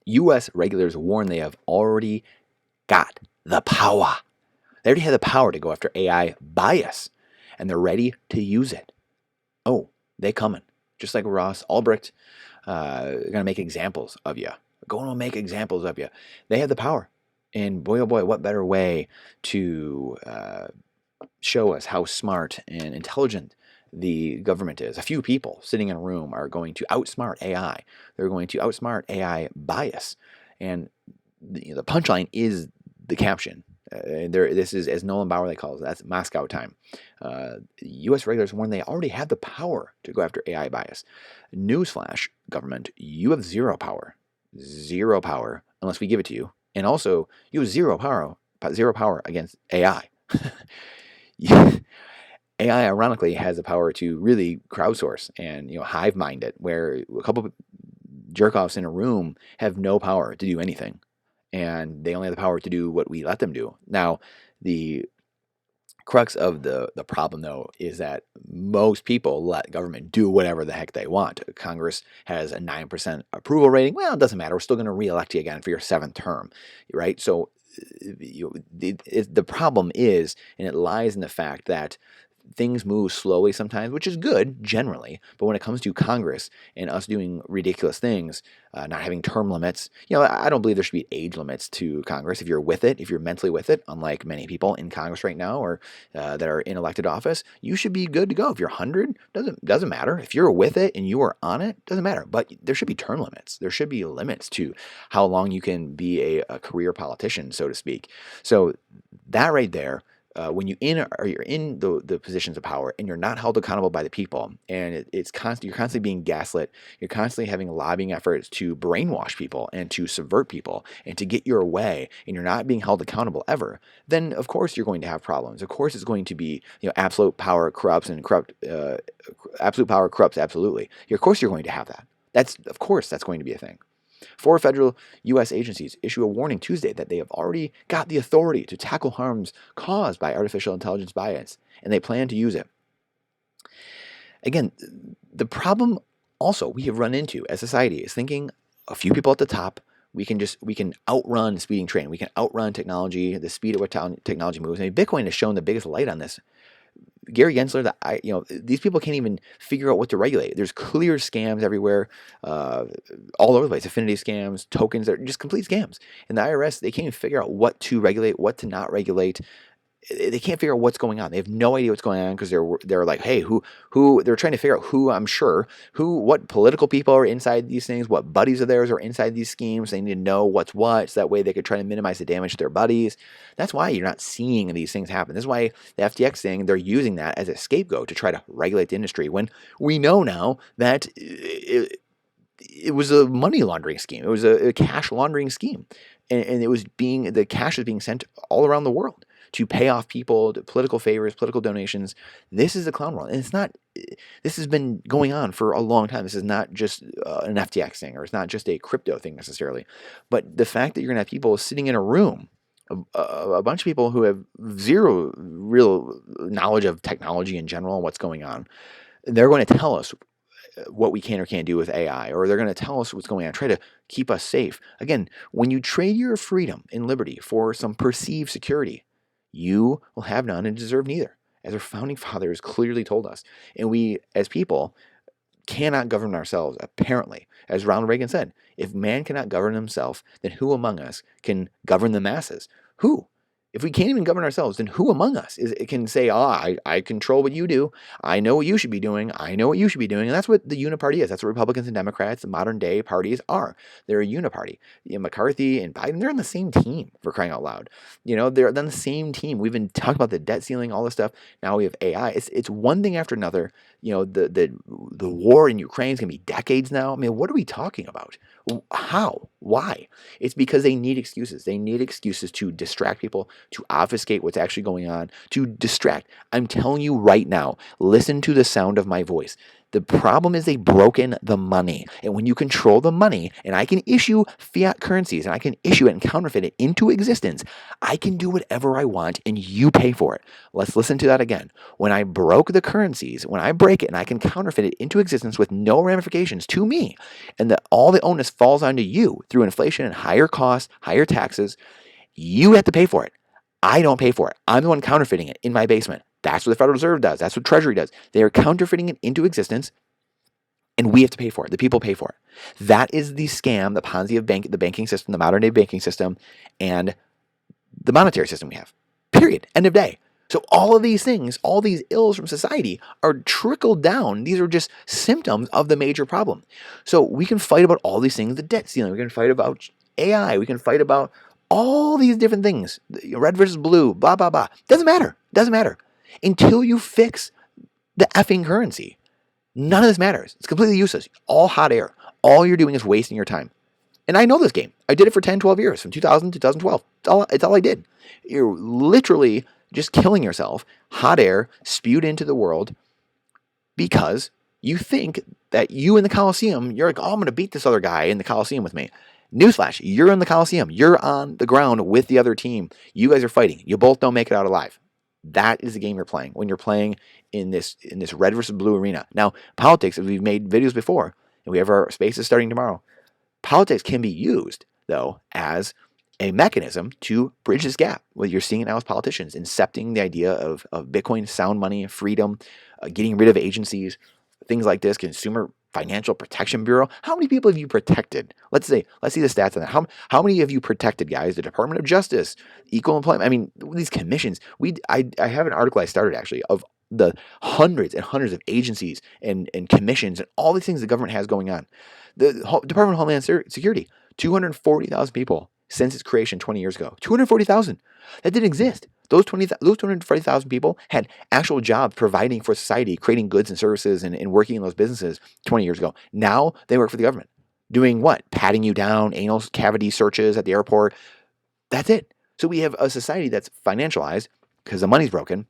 U.S. regulators warn they have already got the power. They already have the power to go after AI bias, and they're ready to use it. Oh, they coming. Just like Ross Ulbricht, going to make examples of you. Going to make examples of you. They have the power. And boy, oh boy, what better way to show us how smart and intelligent the government is. A few people sitting in a room are going to outsmart AI. They're going to outsmart AI bias. And the punchline is the caption. This is, as Nolan Bauer calls it, that's Moscow time. U.S. regulators warn they already have the power to go after AI bias. Newsflash, government, you have zero power. Zero power unless we give it to you. And also, you have zero power against AI. AI, ironically, has the power to really crowdsource and hive mind it, where a couple of jerk-offs in a room have no power to do anything, and they only have the power to do what we let them do. Now, the crux of the problem, though, is that most people let government do whatever the heck they want. Congress has a 9% approval rating. Well, it doesn't matter. We're still going to reelect you again for your 7th term, right? So the problem is, and it lies in the fact that things move slowly sometimes, which is good generally. But when it comes to Congress and us doing ridiculous things, not having term limits, I don't believe there should be age limits to Congress. If you're with it, if you're mentally with it, unlike many people in Congress right now or that are in elected office, you should be good to go. If you're 100, doesn't matter. If you're with it and you are on it, doesn't matter. But there should be term limits. There should be limits to how long you can be a career politician, so to speak. So that right there. When you're in the positions of power and you're not held accountable by the people, and you're constantly being gaslit, you're constantly having lobbying efforts to brainwash people and to subvert people and to get your way, and you're not being held accountable ever, then of course you're going to have problems. Of course it's going to be absolute power corrupts and absolute power corrupts absolutely. Of course you're going to have that. That's going to be a thing. 4 federal U.S. agencies issue a warning Tuesday that they have already got the authority to tackle harms caused by artificial intelligence bias, and they plan to use it. Again, the problem also we have run into as society is thinking a few people at the top, we can outrun the speeding train. We can outrun technology, the speed at which technology moves. And Bitcoin has shown the biggest light on this. Gary Gensler, these people can't even figure out what to regulate. There's clear scams everywhere, all over the place. Affinity scams, tokens, they're just complete scams. And the IRS, they can't even figure out what to regulate, what to not regulate. They can't figure out what's going on. They have no idea what's going on because they're like, hey, who they're trying to figure out what political people are inside these things, what buddies of theirs are inside these schemes. They need to know what's what, so that way they could try to minimize the damage to their buddies. That's why you're not seeing these things happen. This is why the FTX thing, they're using that as a scapegoat to try to regulate the industry, when we know now that it was a money laundering scheme. It was a cash laundering scheme. And the cash was being sent all around the world to pay off people, to political favors, political donations. This is the clown world. And this has been going on for a long time. This is not just an FTX thing, or it's not just a crypto thing necessarily. But the fact that you're going to have people sitting in a room, a bunch of people who have zero real knowledge of technology in general and what's going on, they're going to tell us what we can or can't do with AI, or they're going to tell us what's going on, try to keep us safe. Again, when you trade your freedom and liberty for some perceived security, you will have none and deserve neither, as our founding fathers clearly told us. And we, as people, cannot govern ourselves, apparently. As Ronald Reagan said, if man cannot govern himself, then who among us can govern the masses? Who? If we can't even govern ourselves, then who among us can say, I control what you do. I know what you should be doing. I know what you should be doing. And that's what the uniparty is. That's what Republicans and Democrats, the modern day parties are. They're a uniparty. McCarthy and Biden, they're on the same team, for crying out loud. They're on the same team. We've been talking about the debt ceiling, all this stuff. Now we have AI. It's one thing after another. The war in Ukraine is going to be decades now. I mean, what are we talking about? How? Why? It's because they need excuses. They need excuses to distract people, to obfuscate what's actually going on, to distract. I'm telling you right now, listen to the sound of my voice. The problem is they've broken the money. And when you control the money, and I can issue fiat currencies and I can issue it and counterfeit it into existence, I can do whatever I want and you pay for it. Let's listen to that again. When I broke the currencies, when I break it and I can counterfeit it into existence with no ramifications to me, and that all the onus falls onto you through inflation and higher costs, higher taxes, you have to pay for it. I don't pay for it. I'm the one counterfeiting it in my basement. That's what the Federal Reserve does. That's what Treasury does. They are counterfeiting it into existence, and we have to pay for it. The people pay for it. That is the scam, the Ponzi of the banking system, the modern day banking system, and the monetary system we have. Period. End of day. So all of these things, all these ills from society are trickled down. These are just symptoms of the major problem. So we can fight about all these things, the debt ceiling. We can fight about AI. We can fight about all these different things. Red versus blue, blah, blah, blah. Doesn't matter. Doesn't matter. Until you fix the effing currency, none of this matters. It's completely useless. All hot air. All you're doing is wasting your time. And I know this game. I did it for 10, 12 years, from 2000 to 2012. It's all I did. You're literally just killing yourself, hot air spewed into the world because you think that you in the Coliseum, you're like, oh, I'm going to beat this other guy in the Coliseum with me. Newsflash, you're in the Coliseum. You're on the ground with the other team. You guys are fighting. You both don't make it out alive. That is the game you're playing when you're playing in this red versus blue arena. Now, politics, as we've made videos before, and we have our spaces starting tomorrow, politics can be used, though, as a mechanism to bridge this gap. What you're seeing now as politicians, incepting the idea of Bitcoin, sound money, freedom, getting rid of agencies, things like this, Consumer Financial Protection Bureau. How many people have you protected? Let's see the stats on that. How many have you protected, guys? The Department of Justice, Equal Employment. I mean, these commissions. I have an article I started actually of the hundreds and hundreds of agencies and commissions and all these things the government has going on. The Department of Homeland Security, 240,000 people since its creation 20 years ago. 240,000. That didn't exist. Those 240,000 people had actual jobs providing for society, creating goods and services and working in those businesses 20 years ago. Now they work for the government. Doing what? Patting you down, anal cavity searches at the airport. That's it. So we have a society that's financialized because the money's broken.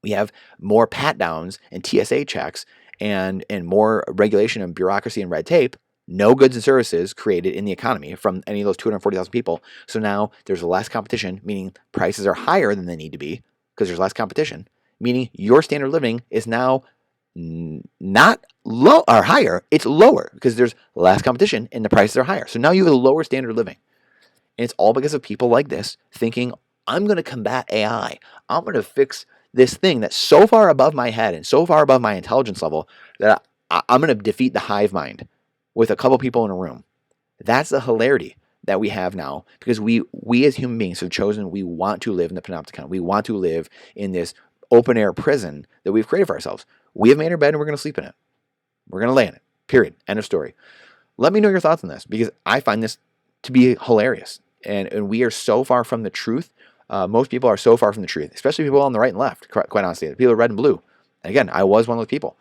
We have more pat downs and TSA checks and more regulation and bureaucracy and red tape. No goods and services created in the economy from any of those 240,000 people. So now there's less competition, meaning prices are higher than they need to be because there's less competition, meaning your standard of living is now not low or higher. It's lower because there's less competition and the prices are higher. So now you have a lower standard of living. And it's all because of people like this thinking, I'm going to combat AI. I'm going to fix this thing that's so far above my head and so far above my intelligence level that I'm going to defeat the hive mind with a couple people in a room. That's the hilarity that we have now because we as human beings have chosen we want to live in the panopticon. We want to live in this open air prison that we've created for ourselves. We have made our bed and we're going to sleep in it. We're going to lay in it. Period. End of story. Let me know your thoughts on this because I find this to be hilarious. And we are so far from the truth. Most people are so far from the truth, especially people on the right and left, quite honestly. The people red and blue. And again, I was one of those people.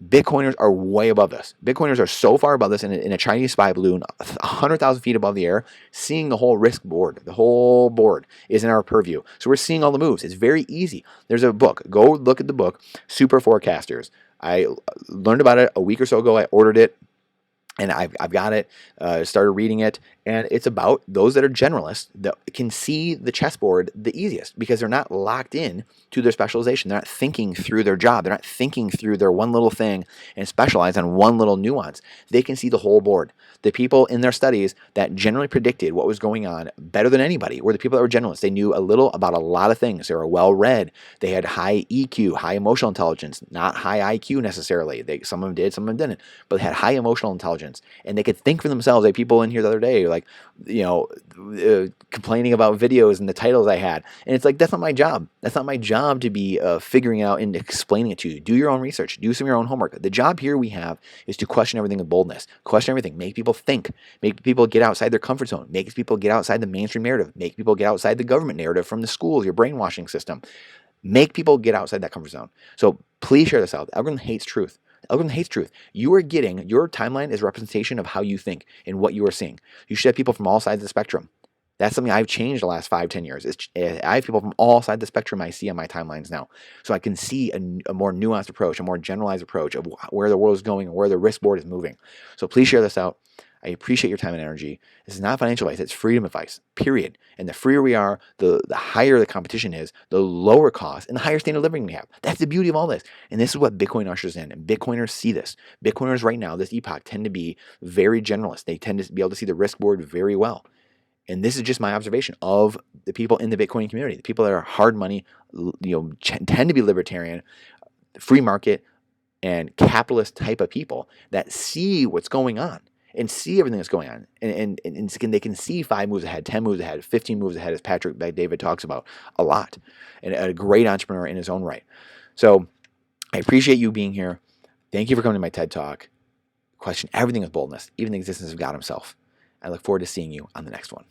Bitcoiners are way above this. Bitcoiners are so far above this in a Chinese spy balloon, 100,000 feet above the air, seeing the whole risk board. The whole board is in our purview. So we're seeing all the moves. It's very easy. There's a book. Go look at the book, Super Forecasters. I learned about it a week or so ago. I ordered it. And I've got it, started reading it, and it's about those that are generalists that can see the chessboard the easiest because they're not locked in to their specialization. They're not thinking through their job. They're not thinking through their one little thing and specialize on one little nuance. They can see the whole board. The people in their studies that generally predicted what was going on better than anybody were the people that were generalists. They knew a little about a lot of things. They were well-read. They had high EQ, high emotional intelligence, not high IQ necessarily. Some of them did, some of them didn't, but they had high emotional intelligence. And they could think for themselves. Like people in here the other day, like, complaining about videos and the titles I had. And it's like, that's not my job. That's not my job to be figuring out and explaining it to you. Do your own research. Do some of your own homework. The job here we have is to question everything with boldness. Question everything. Make people think. Make people get outside their comfort zone. Make people get outside the mainstream narrative. Make people get outside the government narrative from the schools, your brainwashing system. Make people get outside that comfort zone. So please share this out. The algorithm hates truth. The algorithm hates truth. You are getting, your timeline is a representation of how you think and what you are seeing. You should have people from all sides of the spectrum. That's something I've changed the last 5-10 years. I have people from all sides of the spectrum I see on my timelines now. So I can see a more nuanced approach, a more generalized approach of where the world is going and where the risk board is moving. So please share this out. I appreciate your time and energy. This is not financial advice. It's freedom advice, period. And the freer we are, the higher the competition is, the lower cost and the higher standard of living we have. That's the beauty of all this. And this is what Bitcoin ushers in. And Bitcoiners see this. Bitcoiners right now, this epoch, tend to be very generalist. They tend to be able to see the risk board very well. And this is just my observation of the people in the Bitcoin community. The people that are hard money, tend to be libertarian, free market, and capitalist type of people that see what's going on and see everything that's going on. And they can see 5 moves ahead, 10 moves ahead, 15 moves ahead, as Patrick David talks about a lot. And a great entrepreneur in his own right. So I appreciate you being here. Thank you for coming to my TED Talk. Question everything with boldness, even the existence of God himself. I look forward to seeing you on the next one.